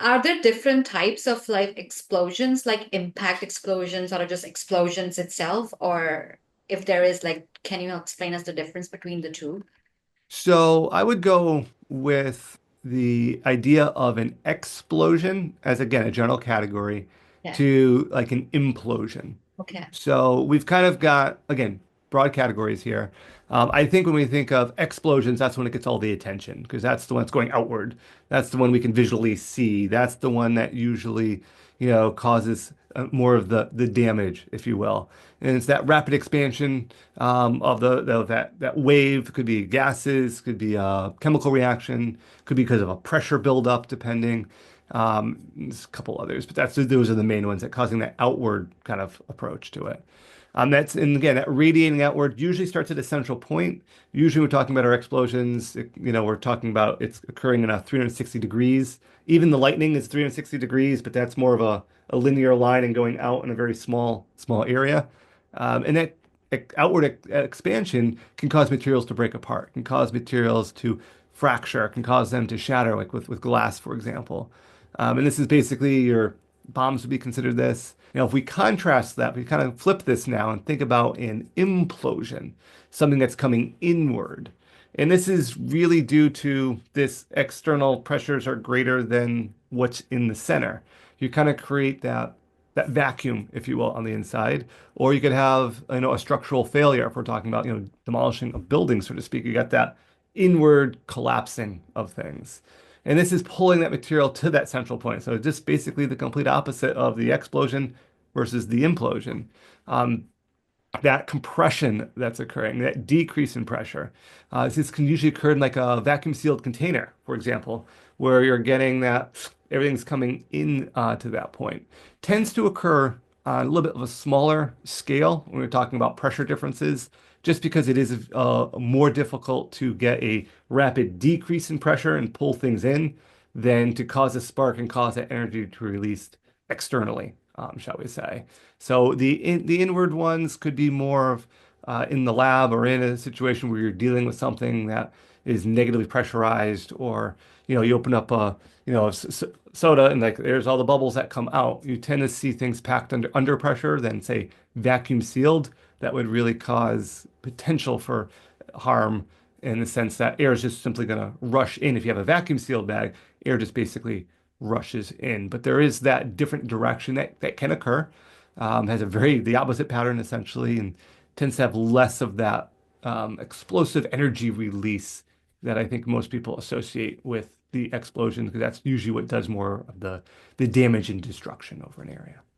Are there different types of like explosions, like impact explosions or just explosions itself? Or if there is like, can you explain us the difference between the two? So I would go with the idea of an explosion as again a general category Yeah. to like an implosion. Okay. So we've kind of got again broad categories here. I think when we think of explosions, that's when it gets all the attention because that's the one that's going outward. That's the one we can visually see. That's the one that usually, causes more of the damage, if you will. And it's that rapid expansion of that wave. Could be gases, could be a chemical reaction, could be because of a pressure buildup, depending. There's a couple others, but those are the main ones that causing that outward kind of approach to it. And again, that radiating outward usually starts at a central point. Usually, we're talking about our explosions. We're talking about it's occurring in a 360 degrees. Even the lightning is 360 degrees, but that's more of a linear line and going out in a very small area. And that outward expansion can cause materials to break apart, can cause materials to fracture, can cause them to shatter, like with glass, for example. And this is basically your bombs would be considered this. If we contrast that, we kind of flip this now and think about an implosion, something that's coming inward. And this is really due to this external pressures are greater than what's in the center. You kind of create that vacuum, if you will, on the inside. Or you could have, a structural failure if we're talking about, demolishing a building, so to speak. You got that inward collapsing of things. And this is pulling that material to that central point. So just basically the complete opposite of the explosion versus the implosion. Um, that compression that's occurring, that decrease in pressure. This can usually occur in like a vacuum sealed container, for example, where you're getting that everything's coming in to that point. Tends to occur on a little bit of a smaller scale when we're talking about pressure differences, just because it is more difficult to get a rapid decrease in pressure and pull things in than to cause a spark and cause that energy to release externally, shall we say. So the inward ones could be more of in the lab or in a situation where you're dealing with something that is negatively pressurized, or you open up a soda and like there's all the bubbles that come out. You tend to see things packed under pressure than say vacuum sealed. That would really cause potential for harm in the sense that air is just simply going to rush in. If you have a vacuum sealed bag, air just basically rushes in. But there is that different direction that can occur. Has the opposite pattern essentially, and tends to have less of that explosive energy release that I think most people associate with the explosion, because that's usually what does more of the damage and destruction over an area.